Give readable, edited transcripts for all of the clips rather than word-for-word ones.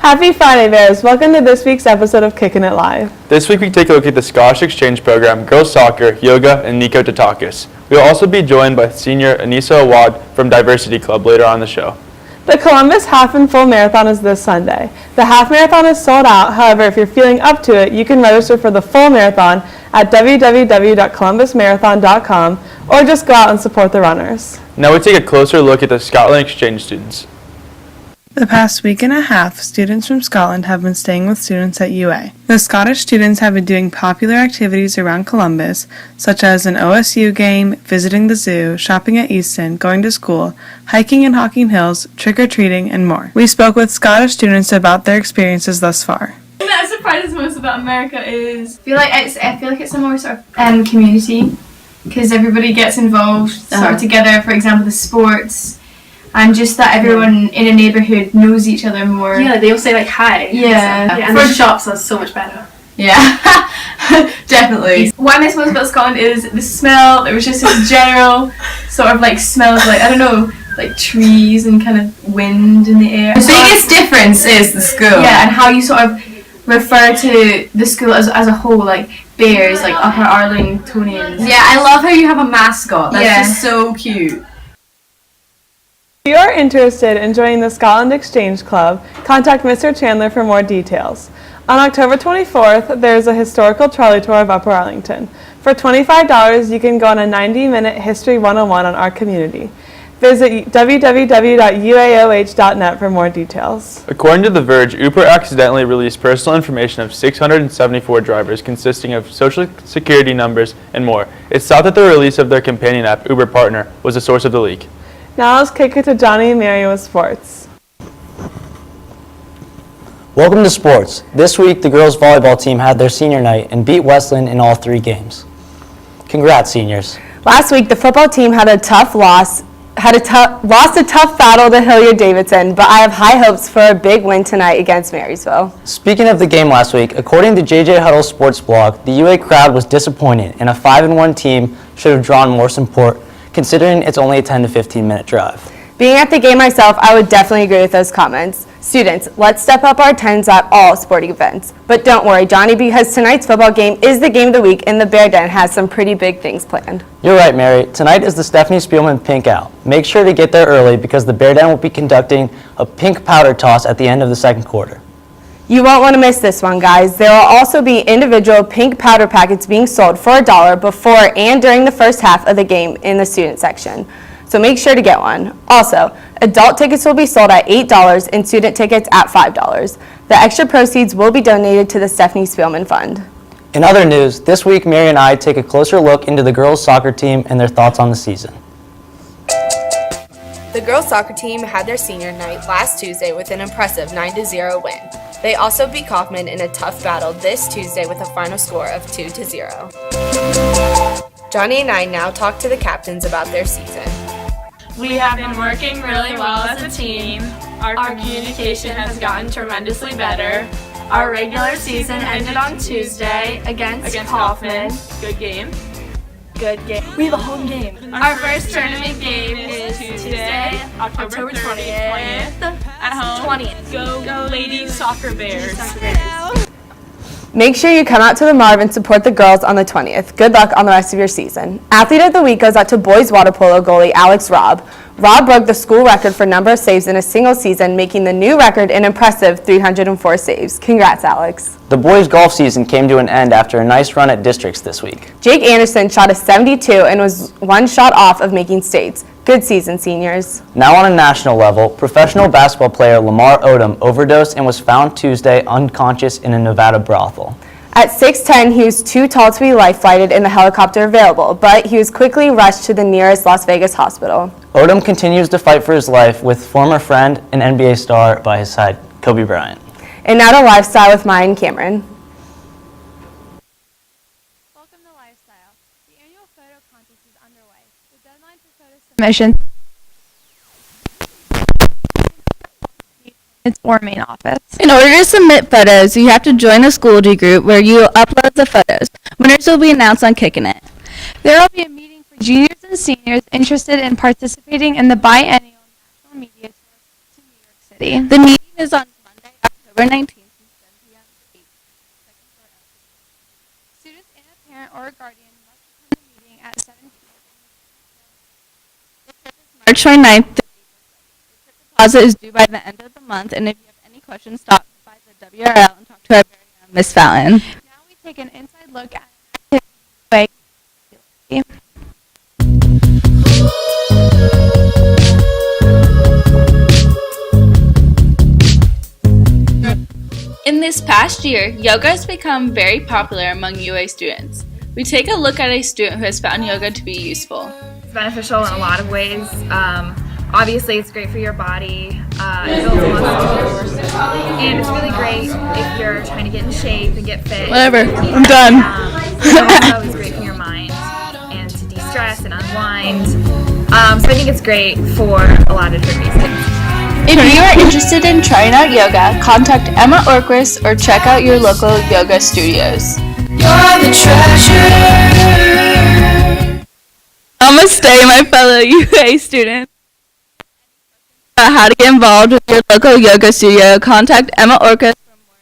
Happy Friday, Bears. Welcome to this week's episode of Kickin' It Live. This week we take a look at the Scottish Exchange Program, girls soccer, yoga, and Nico Tatakis. We will also be joined by senior Anissa Awad from Diversity Club later on the show. The Columbus Half and Full Marathon is this Sunday. The half marathon is sold out. However, if you're feeling up to it, you can register for the full marathon at www.columbusmarathon.com or just go out and support the runners. Now we take a closer look at the Scotland Exchange students. The past week and a half, students from Scotland have been staying with students at UA. The Scottish students have been doing popular activities around Columbus, such as an OSU game, visiting the zoo, shopping at Easton, going to school, hiking in Hocking Hills, trick-or-treating, and more. We spoke with Scottish students about their experiences thus far. The thing that surprises most about America is I feel like it's a more sort of community, because everybody gets involved sort of together. For example, the sports. And just that everyone in a neighbourhood knows each other more. Yeah, they all say like hi. Yeah. And the shops are so much better. Yeah, definitely. What I miss most about Scotland is the smell. There was just this general sort of like smell of like, I don't know, like trees and kind of wind in the air. The biggest difference is the school. Yeah, and how you sort of refer to the school as a whole, like bears, like Upper Arlingtonians. Yeah, I love how you have a mascot. That's Yeah. just so cute. If you are interested in joining the Scotland Exchange Club, contact Mr. Chandler for more details. On October 24th, there is a historical trolley tour of Upper Arlington. For $25, you can go on a 90-minute History 101 on our community. Visit www.uaoh.net for more details. According to The Verge, Uber accidentally released personal information of 674 drivers consisting of social security numbers and more. It's thought that the release of their companion app, Uber Partner, was the source of the leak. Now let's kick it to Johnny and Mary with sports. Welcome to sports. This week, the girls volleyball team had their senior night and beat Westland in all 3 games. Congrats, seniors. Last week, the football team had a tough loss. Lost a tough battle to Hilliard-Davidson, but I have high hopes for a big win tonight against Marysville. Speaking of the game last week, according to JJ Huddle's sports blog, the UA crowd was disappointed, and a 5-1 team should have drawn more support, considering it's only a 10 to 15 minute drive. Being at the game myself, I would definitely agree with those comments. Students, let's step up our attendance at all sporting events. But don't worry, Johnny, because tonight's football game is the game of the week, and the Bear Den has some pretty big things planned. You're right, Mary. Tonight is the Stephanie Spielman Pink Out. Make sure to get there early because the Bear Den will be conducting a pink powder toss at the end of the second quarter. You won't want to miss this one, guys. There will also be individual pink powder packets being sold for $1 before and during the first half of the game in the student section. So make sure to get one. Also, adult tickets will be sold at $8 and student tickets at $5. The extra proceeds will be donated to the Stephanie Spielman Fund. In other news, this week Mary and I take a closer look into the girls soccer team and their thoughts on the season. The girls soccer team had their senior night last Tuesday with an impressive 9-0 win. They also beat Kaufman in a tough battle this Tuesday with a final score of 2-0. Johnny and I now talk to the captains about their season. We have been working really well as a team. Our communication has gotten tremendously better. Our regular season ended on Tuesday against Kaufman. Good game. Good game. We have a home game. Our first tournament game is Tuesday, October 20th at home. 20th. Go Lady Soccer Bears. Make sure you come out to the Marv and support the girls on the 20th. Good luck on the rest of your season. Athlete of the Week goes out to boys water polo goalie Alex Robb. Robb broke the school record for number of saves in a single season, making the new record an impressive 304 saves. Congrats, Alex. The boys' golf season came to an end after a nice run at districts this week. Jake Anderson shot a 72 and was one shot off of making states. Good season, seniors. Now on a national level, professional basketball player Lamar Odom overdosed and was found Tuesday unconscious in a Nevada brothel. At 6'10", he was too tall to be life-flighted in the helicopter available, but he was quickly rushed to the nearest Las Vegas hospital. Odom continues to fight for his life with former friend and NBA star by his side, Kobe Bryant. And now to Lifestyle with Maya and Cameron. Welcome to Lifestyle. The annual photo contest is underway. The deadline for photo submission is or main office. In order to submit photos, you have to join the Schoology group where you will upload the photos. Winners will be announced on Kickin' It. There will be a meeting for juniors and seniors interested in participating in the biennial national media tour to New York City. The meeting is on Monday, October October 19th from 7 p.m. to 8 p.m. second floor LC. Students and a parent or a guardian must attend the meeting at 7 p.m. The trip is March 29th to April 2nd. The trip deposit is due by the end of the month, and if you have any questions, stop by the WRL and talk to our very own Miss Fallon. Now we take an inside look at an activity. In this past year, yoga has become very popular among UA students. We take a look at a student who has found yoga to be useful. It's beneficial in a lot of ways. Obviously, it's great for your body. It builds muscles, and it's really great if you're trying to get in shape and get fit. Whatever, I'm done. It also is great for your mind and to de-stress and unwind. So I think it's great for a lot of different reasons. If you are interested in trying out yoga, contact Emma Orquist or check out your local yoga studios. You're the treasure. Namaste, my fellow UA students. About how to get involved with your local yoga studio, contact Emma Orquist for more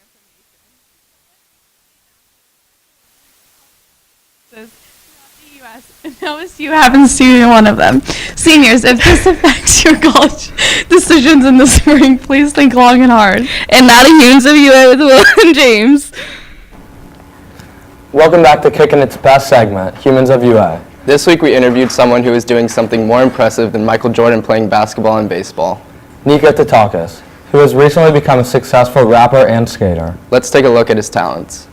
And OSU happens to be one of them. Seniors, if this affects your college decisions in the spring, please think long and hard. And now the humans of UA with Will and James. Welcome back to Kickin' It's best segment, Humans of UA. This week we interviewed someone who is doing something more impressive than Michael Jordan playing basketball and baseball. Nika Tatakis, who has recently become a successful rapper and skater. Let's take a look at his talents.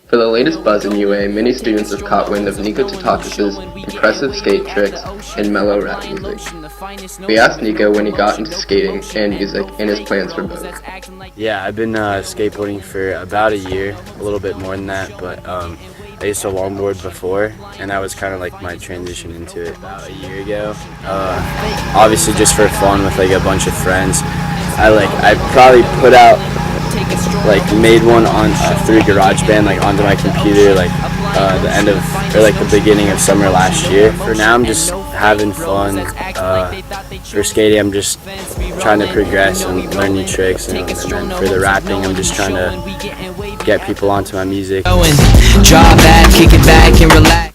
For the latest buzz in UA, many students have caught wind of Nico Tatakis' impressive skate tricks and mellow rap music. We asked Nico when he got into skating and music and his plans for both. Yeah, I've been skateboarding for about a year, a little bit more than that, but I used to longboard before, and that was kind of like my transition into it about a year ago. Obviously just for fun with like a bunch of friends. I probably put out, made one on through GarageBand, onto my computer, the end of, or the beginning of summer last year. For now, I'm just having fun. For skating, I'm just trying to progress and learn new tricks, and then for the rapping, I'm just trying to get people onto my music. Draw back, kick it back, and relax.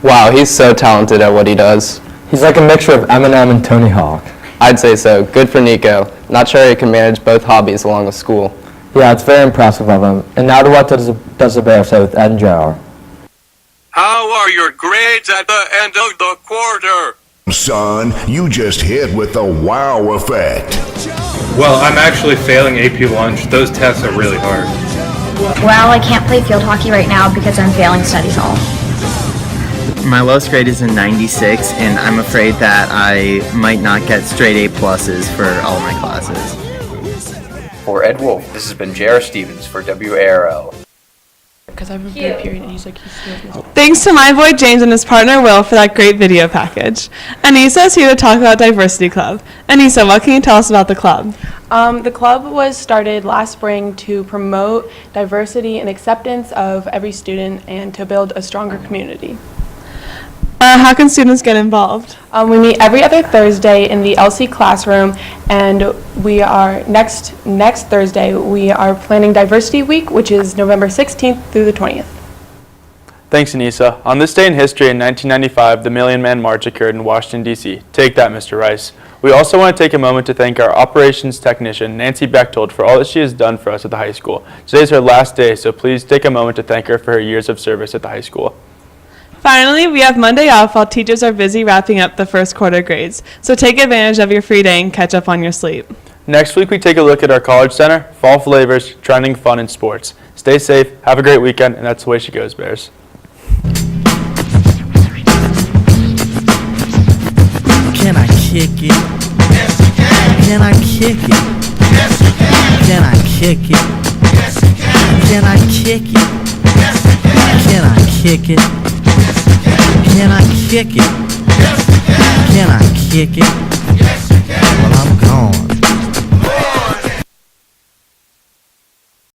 Wow, he's so talented at what he does. He's like a mixture of Eminem and Tony Hawk. I'd say so. Good for Nico. Not sure he can manage both hobbies along with school. Yeah, it's very impressive of him. And now to what does the Bear say with Ed and Jar? How are your grades at the end of the quarter? Son, you just hit with the wow effect. Well, I'm actually failing AP lunch. Those tests are really hard. Well, I can't play field hockey right now because I'm failing studies hall. My lowest grade is a 96, and I'm afraid that I might not get straight A pluses for all my classes. For Ed Wolf, this has been J.R. Stevens for WARL. Because I have a bad period, and he's like, Thanks to my boy James and his partner Will for that great video package. Anissa is here to talk about Diversity Club. Anissa, what can you tell us about the club? The club was started last spring to promote diversity and acceptance of every student and to build a stronger community. How can students get involved? We meet every other Thursday in the LC classroom, and we are next Thursday we are planning Diversity Week, which is November 16th through the 20th. Thanks, Anissa. On this day in history in 1995, the Million Man March occurred in Washington, D.C. Take that, Mr. Rice. We also want to take a moment to thank our operations technician, Nancy Bechtold, for all that she has done for us at the high school. Today's her last day, so please take a moment to thank her for her years of service at the high school. Finally, we have Monday off while teachers are busy wrapping up the first quarter grades. So take advantage of your free day and catch up on your sleep. Next week, we take a look at our college center, fall flavors, trending fun, and sports. Stay safe, have a great weekend, and that's the way she goes, Bears. Can I kick it? Yes, you can. Can I kick it? Yes, you can. Can I kick it? Yes, you can. Can I kick it? Yes, you can. Can I kick it? Can I kick it? Yes, you can. Can I kick it? Yes, you can. Well, I'm gone.